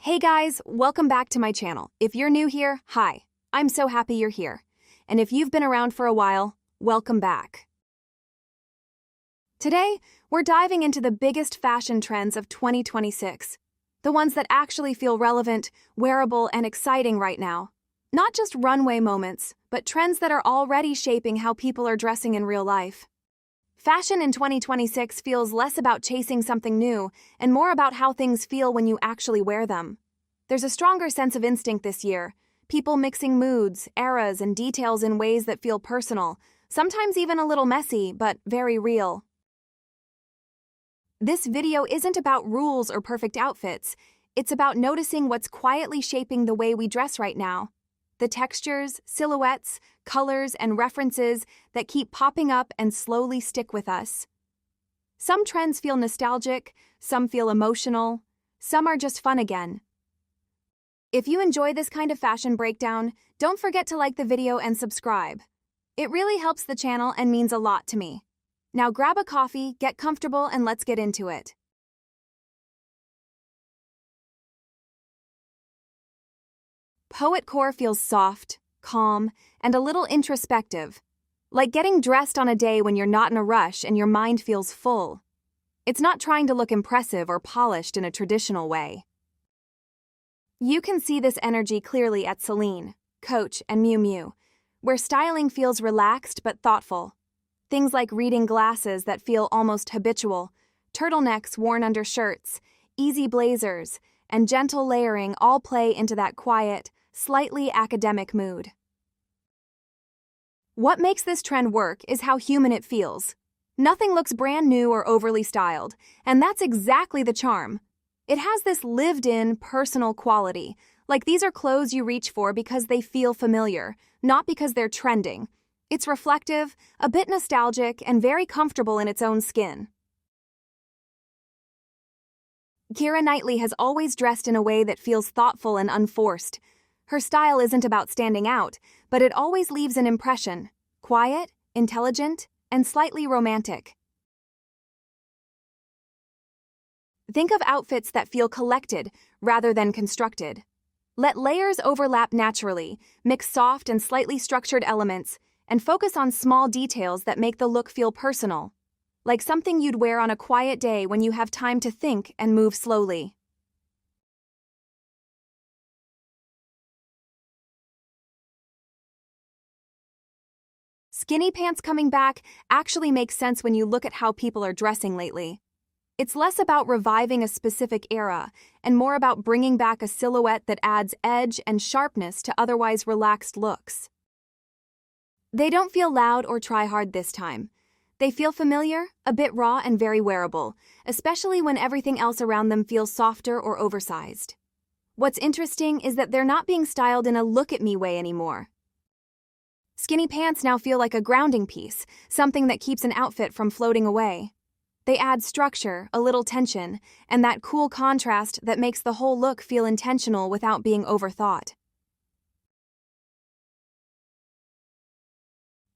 Hey guys, welcome back to my channel. If you're new here, hi. I'm so happy you're here. And if you've been around for a while, welcome back. Today, we're diving into the biggest fashion trends of 2026. The ones that actually feel relevant, wearable, and exciting right now. Not just runway moments, but trends that are already shaping how people are dressing in real life. Fashion in 2026 feels less about chasing something new and more about how things feel when you actually wear them. There's a stronger sense of instinct this year, people mixing moods, eras, and details in ways that feel personal, sometimes even a little messy, but very real. This video isn't about rules or perfect outfits, it's about noticing what's quietly shaping the way we dress right now. The textures, silhouettes, colors, and references that keep popping up and slowly stick with us. Some trends feel nostalgic, some feel emotional, some are just fun again. If you enjoy this kind of fashion breakdown, don't forget to like the video and subscribe. It really helps the channel and means a lot to me. Now grab a coffee, get comfortable, and let's get into it. Poetcore feels soft, calm, and a little introspective, like getting dressed on a day when you're not in a rush and your mind feels full. It's not trying to look impressive or polished in a traditional way. You can see this energy clearly at Celine, Coach, and Miu Miu, where styling feels relaxed but thoughtful. Things like reading glasses that feel almost habitual, turtlenecks worn under shirts, easy blazers, and gentle layering all play into that quiet, slightly academic mood. What makes this trend work is how human it feels. Nothing looks brand new or overly styled, and that's exactly the charm. It has this lived-in, personal quality, like these are clothes you reach for because they feel familiar, not because they're trending. It's reflective, a bit nostalgic, and very comfortable in its own skin. Keira Knightley has always dressed in a way that feels thoughtful and unforced. Her style isn't about standing out, but it always leaves an impression: quiet, intelligent, and slightly romantic. Think of outfits that feel collected rather than constructed. Let layers overlap naturally, mix soft and slightly structured elements, and focus on small details that make the look feel personal, like something you'd wear on a quiet day when you have time to think and move slowly. Skinny pants coming back actually makes sense when you look at how people are dressing lately. It's less about reviving a specific era and more about bringing back a silhouette that adds edge and sharpness to otherwise relaxed looks. They don't feel loud or try hard this time. They feel familiar, a bit raw, and very wearable, especially when everything else around them feels softer or oversized. What's interesting is that they're not being styled in a look-at-me way anymore. Skinny pants now feel like a grounding piece, something that keeps an outfit from floating away. They add structure, a little tension, and that cool contrast that makes the whole look feel intentional without being overthought.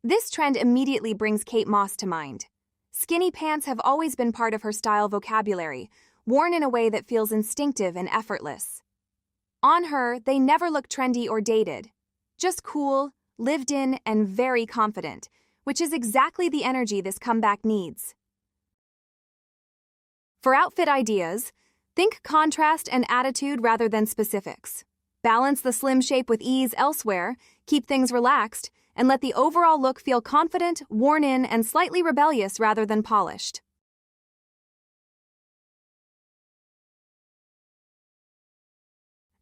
This trend immediately brings Kate Moss to mind. Skinny pants have always been part of her style vocabulary, worn in a way that feels instinctive and effortless. On her, they never look trendy or dated. Just cool, lived in, and very confident, which is exactly the energy this comeback needs. For outfit ideas, think contrast and attitude rather than specifics. Balance the slim shape with ease elsewhere, keep things relaxed, and let the overall look feel confident, worn in, and slightly rebellious rather than polished.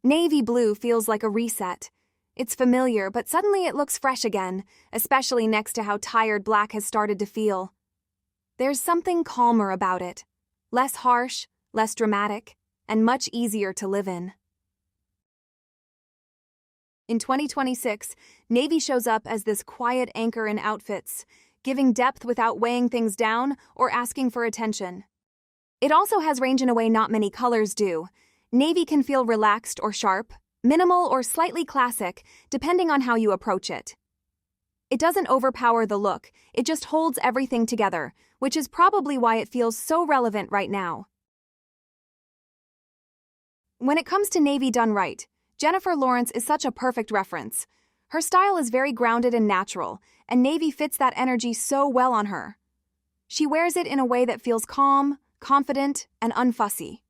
Navy blue feels like a reset. It's familiar, but suddenly it looks fresh again, especially next to how tired black has started to feel. There's something calmer about it. Less harsh, less dramatic, and much easier to live in. In 2026, navy shows up as this quiet anchor in outfits, giving depth without weighing things down or asking for attention. It also has range in a way not many colors do. Navy can feel relaxed or sharp, minimal or slightly classic, depending on how you approach it. It doesn't overpower the look, it just holds everything together, which is probably why it feels so relevant right now. When it comes to navy done right, Jennifer Lawrence is such a perfect reference. Her style is very grounded and natural, and navy fits that energy so well on her. She wears it in a way that feels calm, confident, and unfussy.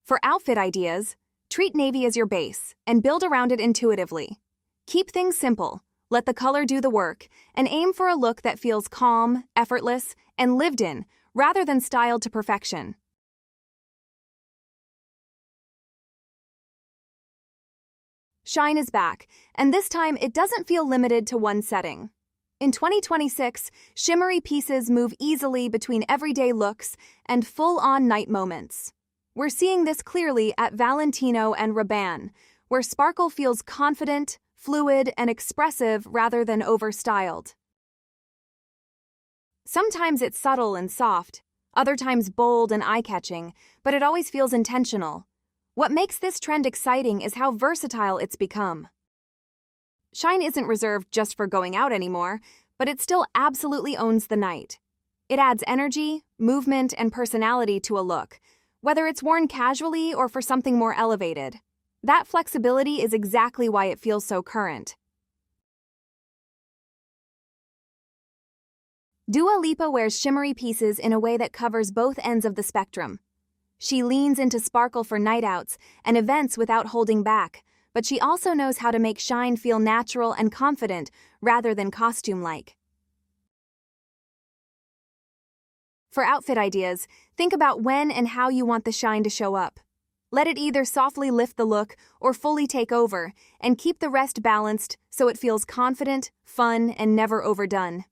For outfit ideas, treat navy as your base and build around it intuitively. Keep things simple, let the color do the work, and aim for a look that feels calm, effortless, and lived in, rather than styled to perfection. Shine is back, and this time it doesn't feel limited to one setting. In 2026, shimmery pieces move easily between everyday looks and full-on night moments. We're seeing this clearly at Valentino and Rabanne, where sparkle feels confident, fluid, and expressive rather than overstyled. Sometimes it's subtle and soft, other times bold and eye-catching, but it always feels intentional. What makes this trend exciting is how versatile it's become. Shine isn't reserved just for going out anymore, but it still absolutely owns the night. It adds energy, movement, and personality to a look, whether it's worn casually or for something more elevated. That flexibility is exactly why it feels so current. Dua Lipa wears shimmery pieces in a way that covers both ends of the spectrum. She leans into sparkle for night outs and events without holding back, but she also knows how to make shine feel natural and confident rather than costume-like. For outfit ideas, think about when and how you want the shine to show up. Let it either softly lift the look or fully take over, and keep the rest balanced so it feels confident, fun, and never overdone.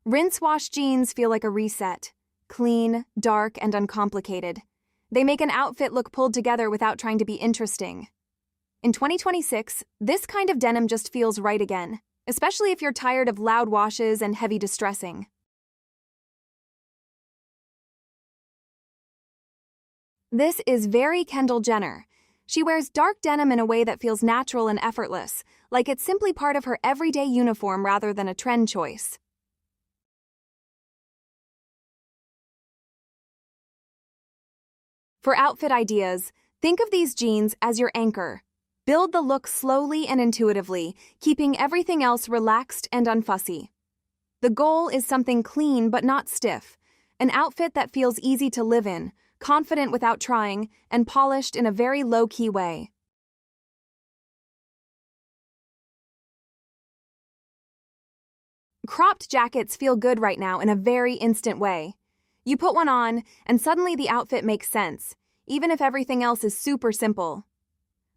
Rinse-wash jeans feel like a reset. Clean, dark, and uncomplicated. They make an outfit look pulled together without trying to be interesting. In 2026, this kind of denim just feels right again, especially if you're tired of loud washes and heavy distressing. This is very Kendall Jenner. She wears dark denim in a way that feels natural and effortless, like it's simply part of her everyday uniform rather than a trend choice. For outfit ideas, think of these jeans as your anchor. Build the look slowly and intuitively, keeping everything else relaxed and unfussy. The goal is something clean but not stiff, an outfit that feels easy to live in, confident without trying, and polished in a very low-key way. Cropped jackets feel good right now in a very instant way. You put one on, and suddenly the outfit makes sense, even if everything else is super simple.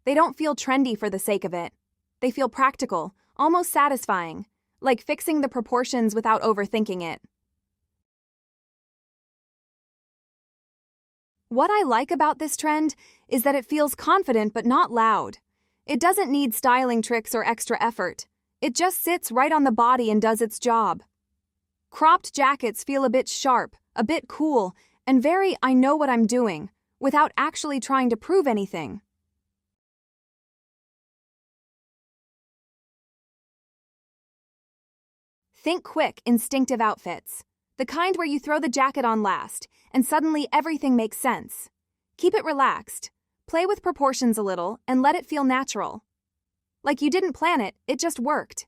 They don't feel trendy for the sake of it. They feel practical, almost satisfying, like fixing the proportions without overthinking it. What I like about this trend is that it feels confident but not loud. It doesn't need styling tricks or extra effort. It just sits right on the body and does its job. Cropped jackets feel a bit sharp, a bit cool, and very I know what I'm doing, without actually trying to prove anything. Think quick, instinctive outfits. The kind where you throw the jacket on last, and suddenly everything makes sense. Keep it relaxed. Play with proportions a little, and let it feel natural. Like you didn't plan it, it just worked.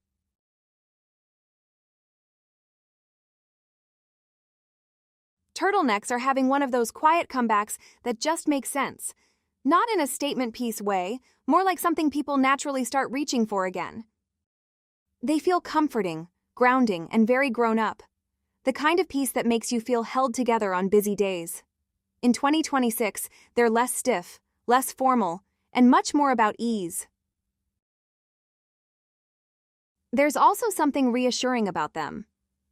Turtlenecks are having one of those quiet comebacks that just make sense. Not in a statement piece way, more like something people naturally start reaching for again. They feel comforting, grounding, and very grown up. The kind of piece that makes you feel held together on busy days. In 2026, they're less stiff, less formal, and much more about ease. There's also something reassuring about them.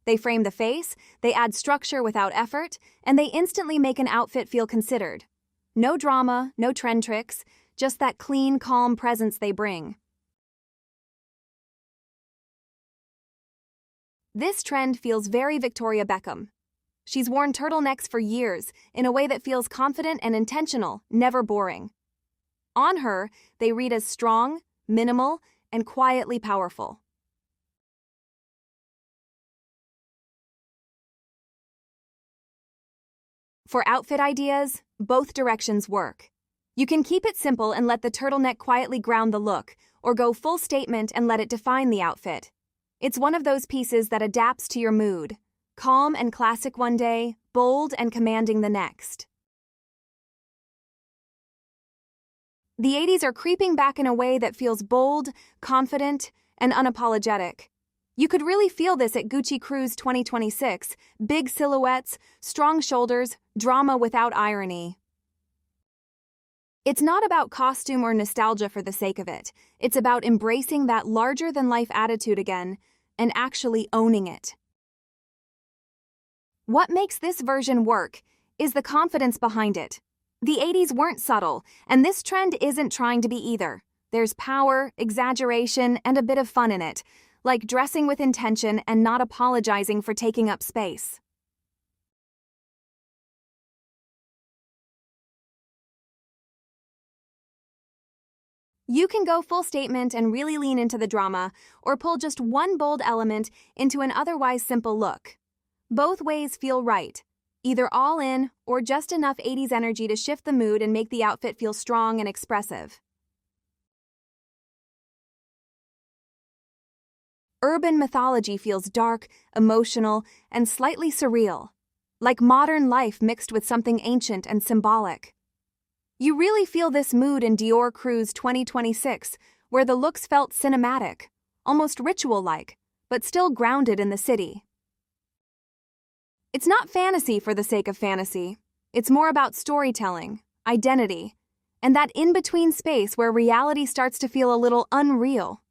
They frame the face, they add structure without effort, and they instantly make an outfit feel considered. No drama, no trend tricks, just that clean, calm presence they bring. This trend feels very Victoria Beckham. She's worn turtlenecks for years in a way that feels confident and intentional, never boring. On her, they read as strong, minimal, and quietly powerful. For outfit ideas, both directions work. You can keep it simple and let the turtleneck quietly ground the look, or go full statement and let it define the outfit. It's one of those pieces that adapts to your mood. Calm and classic one day, bold and commanding the next. The 80s are creeping back in a way that feels bold, confident, and unapologetic. You could really feel this at Gucci Cruise 2026, big silhouettes, strong shoulders, drama without irony. It's not about costume or nostalgia for the sake of it. It's about embracing that larger-than-life attitude again and actually owning it. What makes this version work is the confidence behind it. The 80s weren't subtle, and this trend isn't trying to be either. There's power, exaggeration, and a bit of fun in it, like dressing with intention and not apologizing for taking up space. You can go full statement and really lean into the drama, or pull just one bold element into an otherwise simple look. Both ways feel right, either all in or just enough 80s energy to shift the mood and make the outfit feel strong and expressive. Urban mythology feels dark, emotional, and slightly surreal, like modern life mixed with something ancient and symbolic. You really feel this mood in Dior Cruise 2026, where the looks felt cinematic, almost ritual-like, but still grounded in the city. It's not fantasy for the sake of fantasy. It's more about storytelling, identity, and that in-between space where reality starts to feel a little unreal.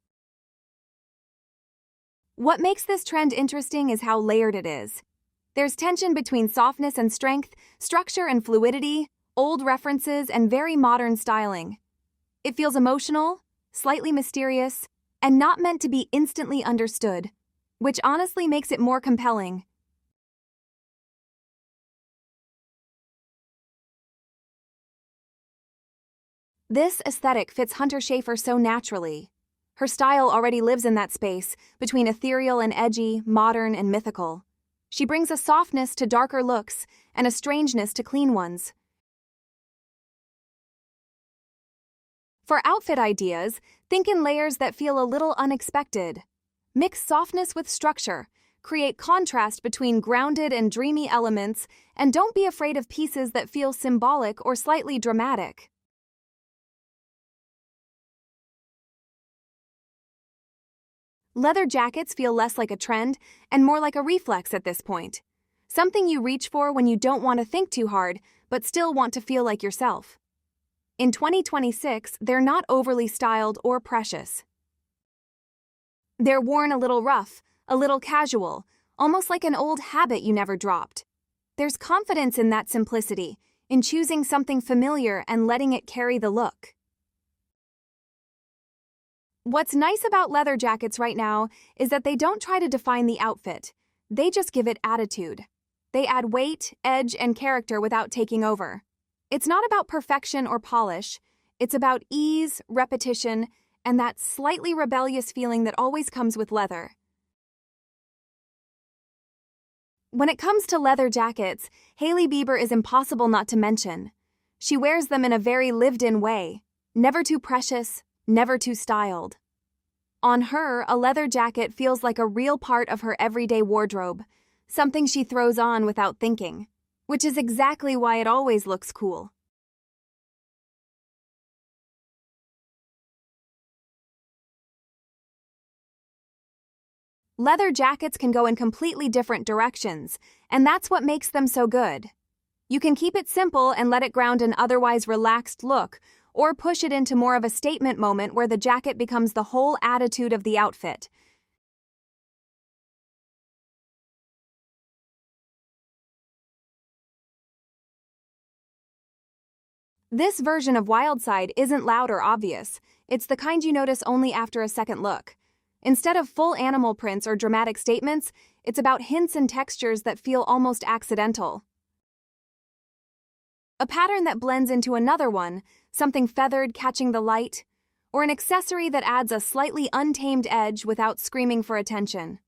What makes this trend interesting is how layered it is. There's tension between softness and strength, structure and fluidity, old references and very modern styling. It feels emotional, slightly mysterious, and not meant to be instantly understood, which honestly makes it more compelling. This aesthetic fits Hunter Schafer so naturally. Her style already lives in that space, between ethereal and edgy, modern and mythical. She brings a softness to darker looks and a strangeness to clean ones. For outfit ideas, think in layers that feel a little unexpected. Mix softness with structure, create contrast between grounded and dreamy elements, and don't be afraid of pieces that feel symbolic or slightly dramatic. Leather jackets feel less like a trend and more like a reflex at this point. Something you reach for when you don't want to think too hard, but still want to feel like yourself. In 2026, they're not overly styled or precious. They're worn a little rough, a little casual, almost like an old habit you never dropped. There's confidence in that simplicity, in choosing something familiar and letting it carry the look. What's nice about leather jackets right now is that they don't try to define the outfit. They just give it attitude. They add weight, edge, and character without taking over. It's not about perfection or polish. It's about ease, repetition, and that slightly rebellious feeling that always comes with leather. When it comes to leather jackets, Hailey Bieber is impossible not to mention. She wears them in a very lived-in way, never too precious, never too styled. On her, a leather jacket feels like a real part of her everyday wardrobe, something she throws on without thinking, which is exactly why it always looks cool. Leather jackets can go in completely different directions, and that's what makes them so good. You can keep it simple and let it ground an otherwise relaxed look, or push it into more of a statement moment where the jacket becomes the whole attitude of the outfit. This version of Wildside isn't loud or obvious. It's the kind you notice only after a second look. Instead of full animal prints or dramatic statements, it's about hints and textures that feel almost accidental. A pattern that blends into another one, something feathered catching the light, or an accessory that adds a slightly untamed edge without screaming for attention.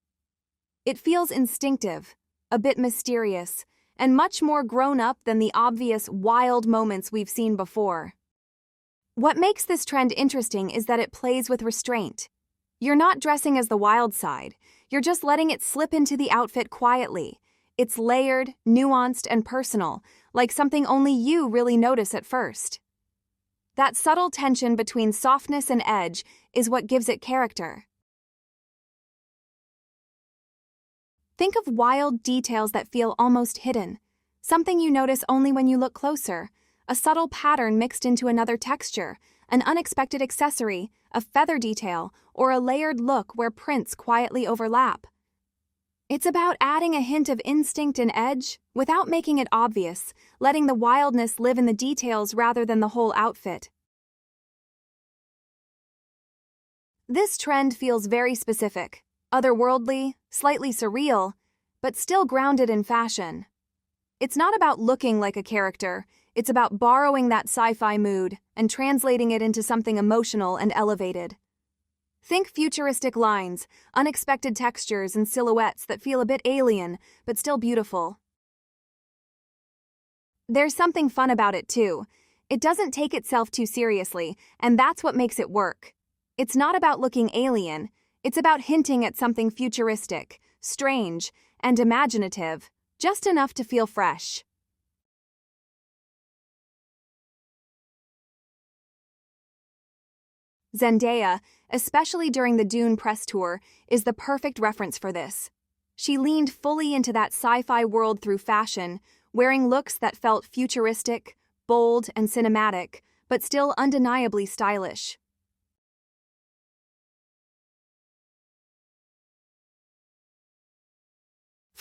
It feels instinctive, a bit mysterious, and much more grown-up than the obvious wild moments we've seen before. What makes this trend interesting is that it plays with restraint. You're not dressing as the wild side, you're just letting it slip into the outfit quietly. It's layered, nuanced, and personal, like something only you really notice at first. That subtle tension between softness and edge is what gives it character. Think of wild details that feel almost hidden, something you notice only when you look closer, a subtle pattern mixed into another texture, an unexpected accessory, a feather detail, or a layered look where prints quietly overlap. It's about adding a hint of instinct and edge without making it obvious, letting the wildness live in the details rather than the whole outfit. This trend feels very specific, otherworldly, slightly surreal, but still grounded in fashion. It's not about looking like a character, it's about borrowing that sci-fi mood and translating it into something emotional and elevated. Think futuristic lines, unexpected textures, and silhouettes that feel a bit alien, but still beautiful. There's something fun about it too. It doesn't take itself too seriously, and that's what makes it work. It's not about looking alien, it's about hinting at something futuristic, strange, and imaginative, just enough to feel fresh. Zendaya, especially during the Dune press tour, is the perfect reference for this. She leaned fully into that sci-fi world through fashion, wearing looks that felt futuristic, bold, and cinematic, but still undeniably stylish.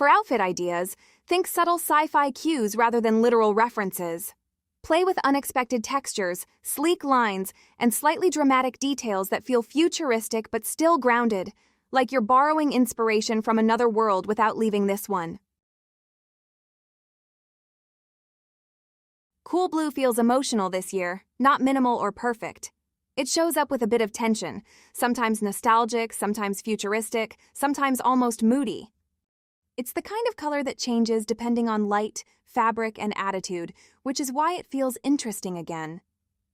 For outfit ideas, think subtle sci-fi cues rather than literal references. Play with unexpected textures, sleek lines, and slightly dramatic details that feel futuristic but still grounded, like you're borrowing inspiration from another world without leaving this one. Cool blue feels emotional this year, not minimal or perfect. It shows up with a bit of tension, sometimes nostalgic, sometimes futuristic, sometimes almost moody. It's the kind of color that changes depending on light, fabric, and attitude, which is why it feels interesting again.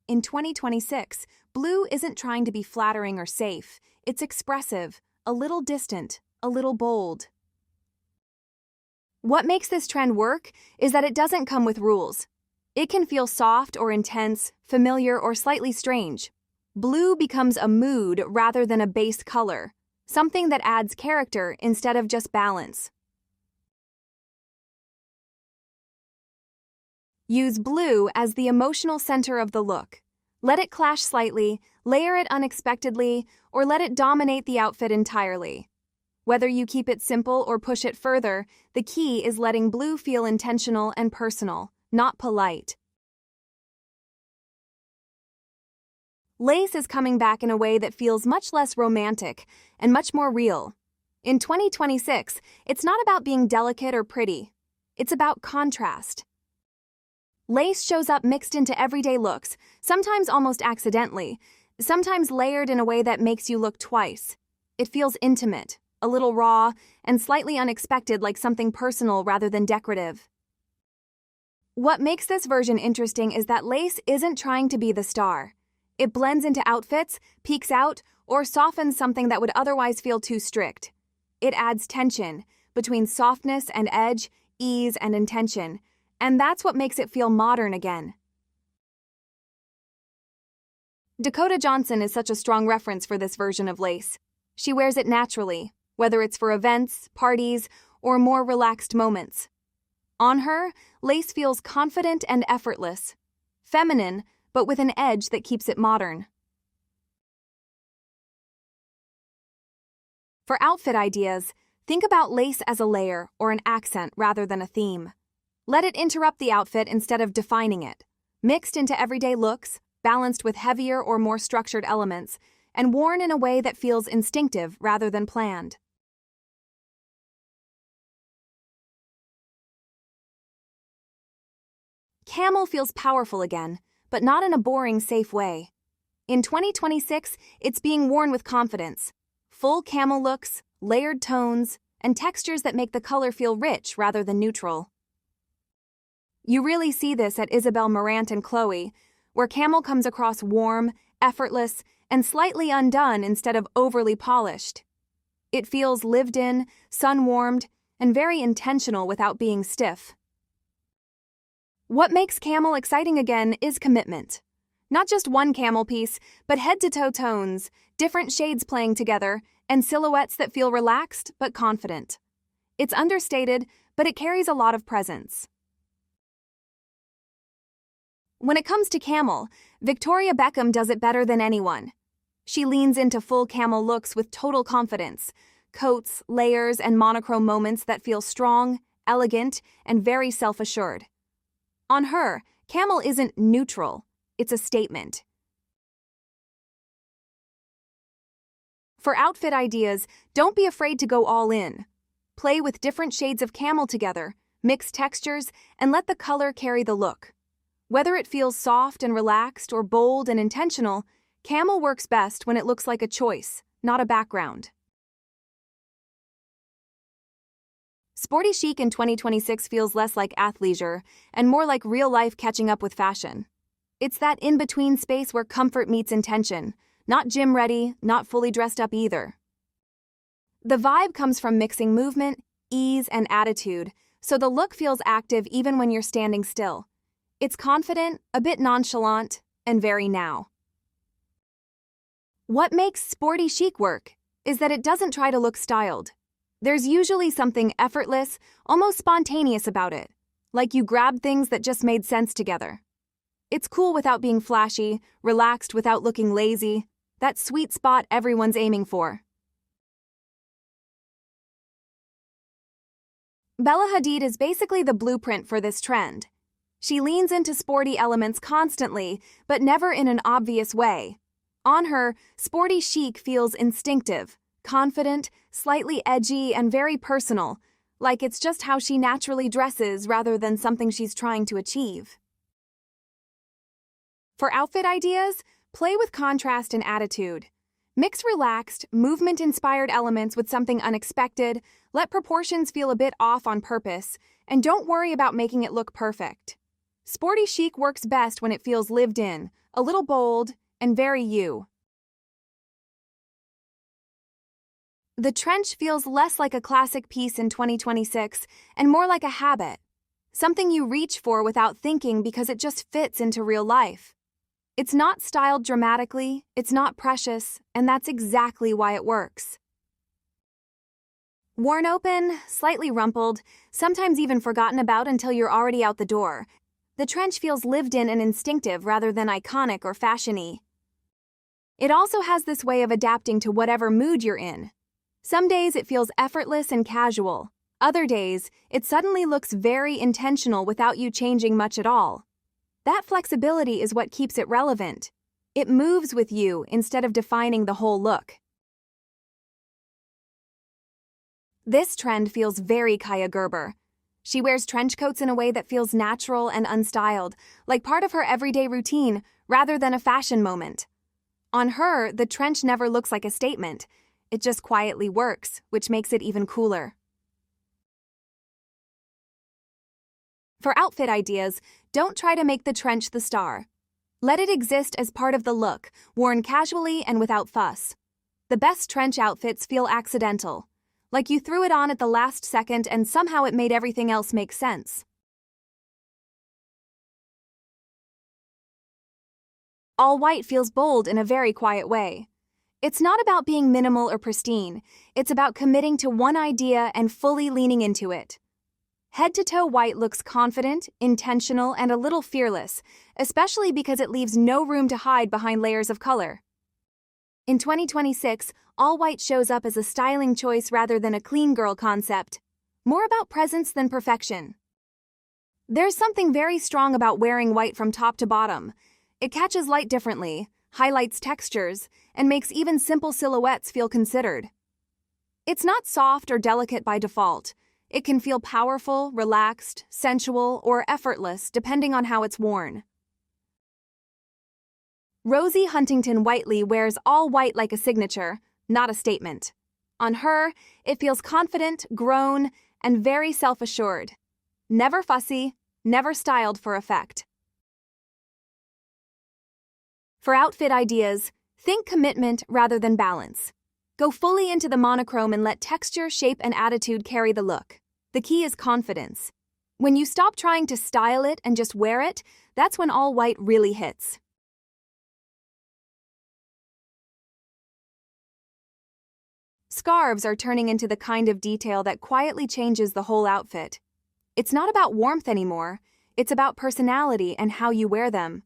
In 2026, blue isn't trying to be flattering or safe. It's expressive, a little distant, a little bold. What makes this trend work is that it doesn't come with rules. It can feel soft or intense, familiar or slightly strange. Blue becomes a mood rather than a base color, something that adds character instead of just balance. Use blue as the emotional center of the look. Let it clash slightly, layer it unexpectedly, or let it dominate the outfit entirely. Whether you keep it simple or push it further, the key is letting blue feel intentional and personal, not polite. Lace is coming back in a way that feels much less romantic and much more real. In 2026, it's not about being delicate or pretty. It's about contrast. Lace shows up mixed into everyday looks, sometimes almost accidentally, sometimes layered in a way that makes you look twice. It feels intimate, a little raw, and slightly unexpected, like something personal rather than decorative. What makes this version interesting is that lace isn't trying to be the star. It blends into outfits, peeks out, or softens something that would otherwise feel too strict. It adds tension between softness and edge, ease and intention, and that's what makes it feel modern again. Dakota Johnson is such a strong reference for this version of lace. She wears it naturally, whether it's for events, parties, or more relaxed moments. On her, lace feels confident and effortless, feminine, but with an edge that keeps it modern. For outfit ideas, think about lace as a layer or an accent rather than a theme. Let it interrupt the outfit instead of defining it. Mixed into everyday looks, balanced with heavier or more structured elements, and worn in a way that feels instinctive rather than planned. Camel feels powerful again, but not in a boring, safe way. In 2026, it's being worn with confidence. Full camel looks, layered tones, and textures that make the color feel rich rather than neutral. You really see this at Isabel Marant and Chloe, where Camel comes across warm, effortless, and slightly undone instead of overly polished. It feels lived in, sun-warmed, and very intentional without being stiff. What makes Camel exciting again is commitment. Not just one camel piece, but head-to-toe tones, different shades playing together, and silhouettes that feel relaxed but confident. It's understated, but it carries a lot of presence. When it comes to Camel, Victoria Beckham does it better than anyone. She leans into full camel looks with total confidence, coats, layers, and monochrome moments that feel strong, elegant, and very self-assured. On her, Camel isn't neutral, it's a statement. For outfit ideas, don't be afraid to go all in. Play with different shades of camel together, mix textures, and let the color carry the look. Whether it feels soft and relaxed or bold and intentional, Camel works best when it looks like a choice, not a background. Sporty chic in 2026 feels less like athleisure and more like real life catching up with fashion. It's that in-between space where comfort meets intention, not gym ready, not fully dressed up either. The vibe comes from mixing movement, ease, and attitude, so the look feels active even when you're standing still. It's confident, a bit nonchalant, and very now. What makes sporty chic work is that it doesn't try to look styled. There's usually something effortless, almost spontaneous about it, like you grabbed things that just made sense together. It's cool without being flashy, relaxed without looking lazy, that sweet spot everyone's aiming for. Bella Hadid is basically the blueprint for this trend. She leans into sporty elements constantly, but never in an obvious way. On her, sporty chic feels instinctive, confident, slightly edgy, and very personal, like it's just how she naturally dresses rather than something she's trying to achieve. For outfit ideas, play with contrast and attitude. Mix relaxed, movement-inspired elements with something unexpected, let proportions feel a bit off on purpose, and don't worry about making it look perfect. Sporty chic works best when it feels lived in, a little bold, and very you. The trench feels less like a classic piece in 2026 and more like a habit, something you reach for without thinking because it just fits into real life. It's not styled dramatically, it's not precious, and that's exactly why it works. Worn open, slightly rumpled, sometimes even forgotten about until you're already out the door, the trench feels lived in and instinctive rather than iconic or fashiony. It also has this way of adapting to whatever mood you're in. Some days it feels effortless and casual. Other days, it suddenly looks very intentional without you changing much at all. That flexibility is what keeps it relevant. It moves with you instead of defining the whole look. This trend feels very Kaya Gerber. She wears trench coats in a way that feels natural and unstyled, like part of her everyday routine rather than a fashion moment. On her, the trench never looks like a statement. It just quietly works, which makes it even cooler. For outfit ideas, don't try to make the trench the star. Let it exist as part of the look, worn casually and without fuss. The best trench outfits feel accidental, like you threw it on at the last second and somehow it made everything else make sense. All white feels bold in a very quiet way. It's not about being minimal or pristine, it's about committing to one idea and fully leaning into it. Head-to-toe white looks confident, intentional, and a little fearless, especially because it leaves no room to hide behind layers of color. In 2026, all white shows up as a styling choice rather than a clean girl concept, more about presence than perfection. There's something very strong about wearing white from top to bottom. It catches light differently, highlights textures, and makes even simple silhouettes feel considered. It's not soft or delicate by default. It can feel powerful, relaxed, sensual, or effortless depending on how it's worn. Rosie Huntington Whiteley wears all white like a signature, not a statement. On her, it feels confident, grown, and very self-assured. Never fussy, never styled for effect. For outfit ideas, think commitment rather than balance. Go fully into the monochrome and let texture, shape, and attitude carry the look. The key is confidence. When you stop trying to style it and just wear it, that's when all white really hits. Scarves are turning into the kind of detail that quietly changes the whole outfit. It's not about warmth anymore, it's about personality and how you wear them.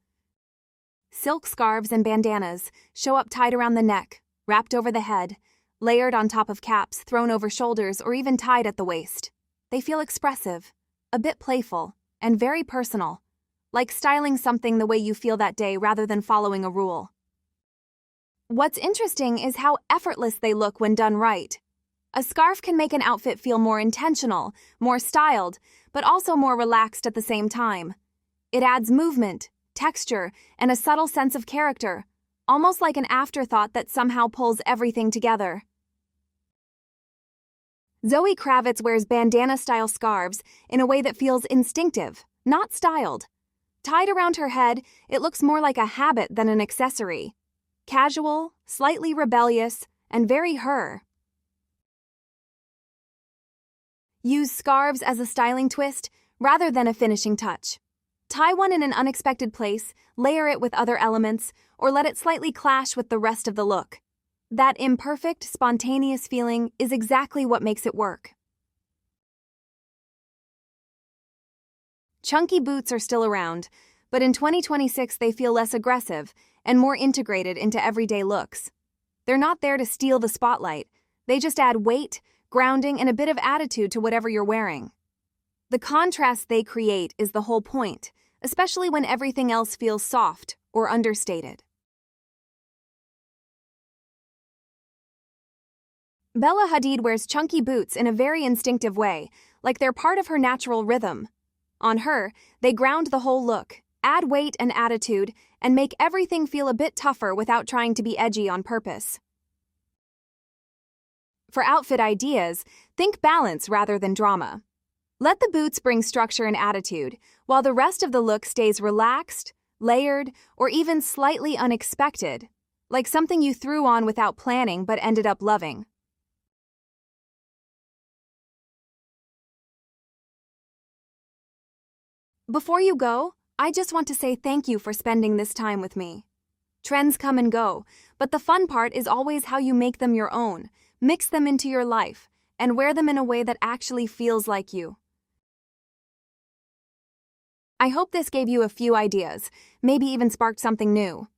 Silk scarves and bandanas show up tied around the neck, wrapped over the head, layered on top of caps, thrown over shoulders, or even tied at the waist. They feel expressive, a bit playful, and very personal, like styling something the way you feel that day rather than following a rule. What's interesting is how effortless they look when done right. A scarf can make an outfit feel more intentional, more styled, but also more relaxed at the same time. It adds movement, texture, and a subtle sense of character, almost like an afterthought that somehow pulls everything together. Zoe Kravitz wears bandana-style scarves in a way that feels instinctive, not styled. Tied around her head, it looks more like a habit than an accessory. Casual, slightly rebellious, and very her. Use scarves as a styling twist rather than a finishing touch. Tie one in an unexpected place, layer it with other elements, or let it slightly clash with the rest of the look. That imperfect, spontaneous feeling is exactly what makes it work. Chunky boots are still around, but in 2026 they feel less aggressive and more integrated into everyday looks. They're not there to steal the spotlight, they just add weight, grounding, and a bit of attitude to whatever you're wearing. The contrast they create is the whole point, especially when everything else feels soft or understated. Bella Hadid wears chunky boots in a very instinctive way, like they're part of her natural rhythm. On her, they ground the whole look, add weight and attitude, and make everything feel a bit tougher without trying to be edgy on purpose. For outfit ideas, think balance rather than drama. Let the boots bring structure and attitude, while the rest of the look stays relaxed, layered, or even slightly unexpected, like something you threw on without planning but ended up loving. Before you go, I just want to say thank you for spending this time with me. Trends come and go, but the fun part is always how you make them your own, mix them into your life, and wear them in a way that actually feels like you. I hope this gave you a few ideas, maybe even sparked something new.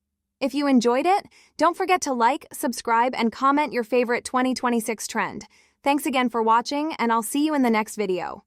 If you enjoyed it, don't forget to like, subscribe, and comment your favorite 2026 trend. Thanks again for watching, and I'll see you in the next video.